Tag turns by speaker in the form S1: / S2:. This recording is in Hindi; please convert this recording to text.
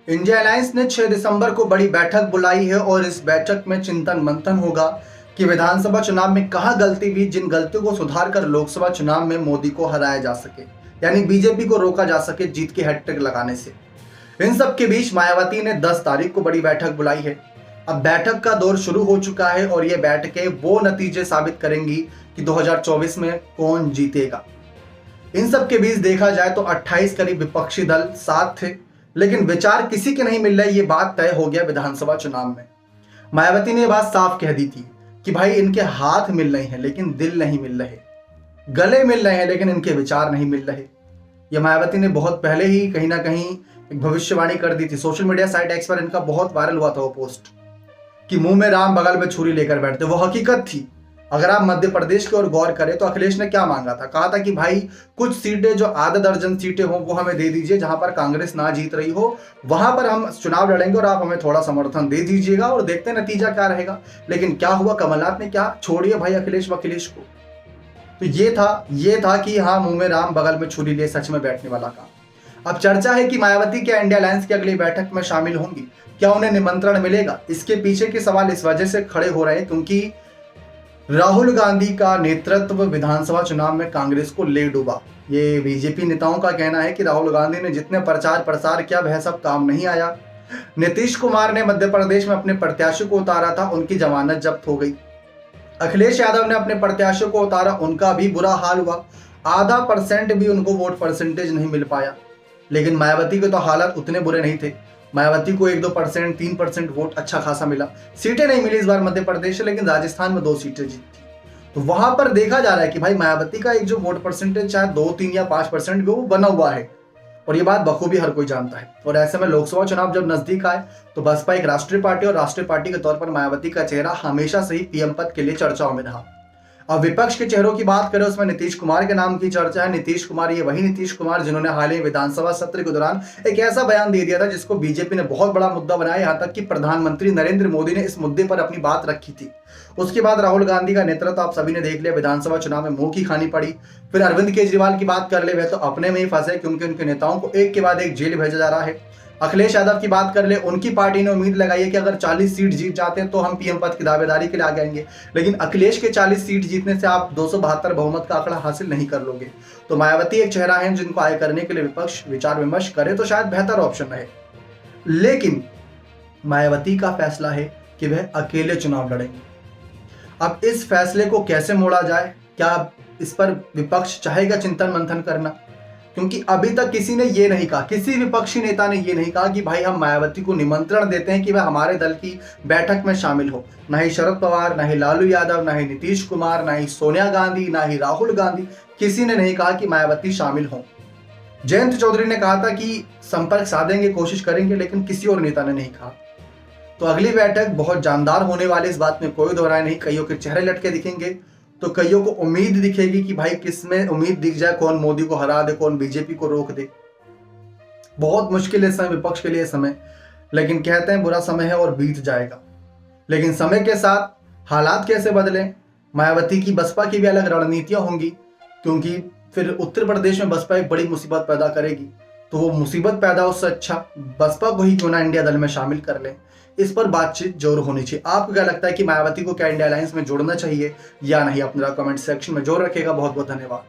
S1: इंडिया अलायंस ने 6 दिसंबर को बड़ी बैठक बुलाई है और इस बैठक में चिंतन मंथन होगा कि विधानसभा चुनाव में कहां गलती हुई, जिन गलतियों को सुधार कर लोकसभा चुनाव में मोदी को हराया जा सके, यानी बीजेपी को रोका जा सके जीत की हैट्रिक लगाने से। इन सब के बीच मायावती ने 10 तारीख को बड़ी बैठक बुलाई है। अब बैठक का दौर शुरू हो चुका है और ये बैठकें वो नतीजे साबित करेंगी कि 2024 में कौन जीतेगा। इन सब के बीच देखा जाए तो 28 करीब विपक्षी दल साथ थे, लेकिन विचार किसी के नहीं मिल रहे, ये बात तय हो गया विधानसभा चुनाव में। मायावती ने बात साफ कह दी थी कि भाई इनके हाथ मिल रहे हैं लेकिन दिल नहीं मिल रहे, गले मिल रहे हैं लेकिन इनके विचार नहीं मिल रहे। यह मायावती ने बहुत पहले ही कहीं ना कहीं एक भविष्यवाणी कर दी थी। सोशल मीडिया साइट एक्स पर इनका बहुत वायरल हुआ था वो पोस्ट कि मुंह में राम बगल में छुरी लेकर बैठते। वो हकीकत थी। अगर आप मध्य प्रदेश की ओर गौर करें तो अखिलेश ने क्या मांगा था, कहा था कि भाई कुछ सीटें जो आधा दर्जन सीटें हो वो हमें दे दीजिए, जहां पर कांग्रेस ना जीत रही हो वहां पर हम चुनाव लड़ेंगे और आप हमें थोड़ा समर्थन दे दीजिएगा और देखते हैं नतीजा क्या रहेगा। लेकिन क्या हुआ, कमलनाथ ने क्या छोड़िए भाई अखिलेश वखिलेश को। तो ये था कि हाँ, मुंह में राम बगल में छुरी लिए सच में बैठने वाला काम। अब चर्चा है कि मायावती क्या इंडिया अलायंस की अगली बैठक में शामिल होंगी, क्या उन्हें निमंत्रण मिलेगा। इसके पीछे के सवाल इस वजह से खड़े हो रहे हैं क्योंकि राहुल गांधी का नेतृत्व विधानसभा चुनाव में कांग्रेस को ले डूबा। ये बीजेपी नेताओं का कहना है कि राहुल गांधी ने जितने प्रचार प्रसार किया वह सब काम नहीं आया। नीतीश कुमार ने मध्य प्रदेश में अपने प्रत्याशी को उतारा था, उनकी जमानत जब्त हो गई। अखिलेश यादव ने अपने प्रत्याशियों को उतारा, उनका भी बुरा हाल हुआ, आधा % भी उनको वोट परसेंटेज नहीं मिल पाया। लेकिन मायावती के तो हालात उतने बुरे नहीं थे। मायावती को 1-2%, 3% वोट अच्छा खासा मिला। सीटें नहीं मिली इस बार मध्य प्रदेश से, लेकिन राजस्थान में 2 सीटें जीती। तो वहां पर देखा जा रहा है कि भाई मायावती का एक जो वोट परसेंटेज चाहे 2, 3 या 5% भी वो बना हुआ है और ये बात बखूबी हर कोई जानता है। और ऐसे में लोकसभा चुनाव जब नजदीक आए तो बसपा एक राष्ट्रीय पार्टी और राष्ट्रीय पार्टी के तौर पर मायावती का चेहरा हमेशा से ही पीएम पद के लिए चर्चाओं में रहा। अब विपक्ष के चेहरों की बात करें उसमें नीतीश कुमार के नाम की चर्चा है। नीतीश कुमार, ये वही नीतीश कुमार जिन्होंने हाल ही विधानसभा सत्र के दौरान एक ऐसा बयान दे दिया था जिसको बीजेपी ने बहुत बड़ा मुद्दा बनाया, यहां तक कि प्रधानमंत्री नरेंद्र मोदी ने इस मुद्दे पर अपनी बात रखी थी। उसके बाद राहुल गांधी का नेतृत्व आप सभी ने देख लिया, विधानसभा चुनाव में मुंह की खानी पड़ी। फिर अरविंद केजरीवाल की बात कर ले, वह तो अपने में ही फंसे क्योंकि उनके नेताओं को एक के बाद एक जेल भेजा जा रहा है। अखिलेश यादव की बात कर ले, उनकी पार्टी ने उम्मीद लगाई है कि अगर 40 सीट जीत जाते हैं तो हम पीएम पद की दावेदारी के लिए आगे आएंगे। लेकिन अखिलेश के 40 सीट जीतने से आप 272 बहुमत का आंकड़ा हासिल नहीं कर लोगे। तो मायावती एक चेहरा है जिनको आगे करने के लिए विपक्ष विचार विमर्श करे तो शायद बेहतर ऑप्शन रहे। लेकिन मायावती का फैसला है कि वह अकेले चुनाव लड़ेंगे। अब इस फैसले को कैसे मोड़ा जाए, क्या इस पर विपक्ष चाहेगा चिंतन मंथन करना? क्योंकि अभी तक किसी ने ये नहीं कहा, किसी विपक्षी नेता ने ये नहीं कहा कि भाई हम मायावती को निमंत्रण देते हैं कि वह हमारे दल की बैठक में शामिल हो। ना ही शरद पवार, ना ही लालू यादव, ना ही नीतीश कुमार, ना ही सोनिया गांधी, ना ही राहुल गांधी, किसी ने नहीं कहा कि मायावती शामिल हो। जयंत चौधरी ने कहा था कि संपर्क साधेंगे, कोशिश करेंगे, लेकिन किसी और नेता ने नहीं कहा। तो अगली बैठक बहुत जानदार होने वाली, इस बात में कोई दो राय नहीं। कईयों के चेहरे लटके दिखेंगे तो कईयों को उम्मीद दिखेगी कि भाई किसमें उम्मीद दिख जाए, कौन मोदी को हरा दे, कौन बीजेपी को रोक दे। बहुत मुश्किल है समय विपक्ष के लिए समय, लेकिन कहते हैं बुरा समय है और बीत जाएगा। लेकिन समय के साथ हालात कैसे बदले, मायावती की बसपा की भी अलग रणनीतियां होंगी क्योंकि फिर उत्तर प्रदेश में बसपा एक बड़ी मुसीबत पैदा करेगी। तो वो मुसीबत पैदा हो उससे अच्छा बसपा को ही क्यों ना इंडिया दल में शामिल कर लें। इस पर बातचीत जरूर होनी चाहिए। आपको क्या लगता है कि मायावती को क्या इंडिया अलायंस में जोड़ना चाहिए या नहीं? अपना कमेंट सेक्शन में जरूर रखिएगा। बहुत बहुत धन्यवाद।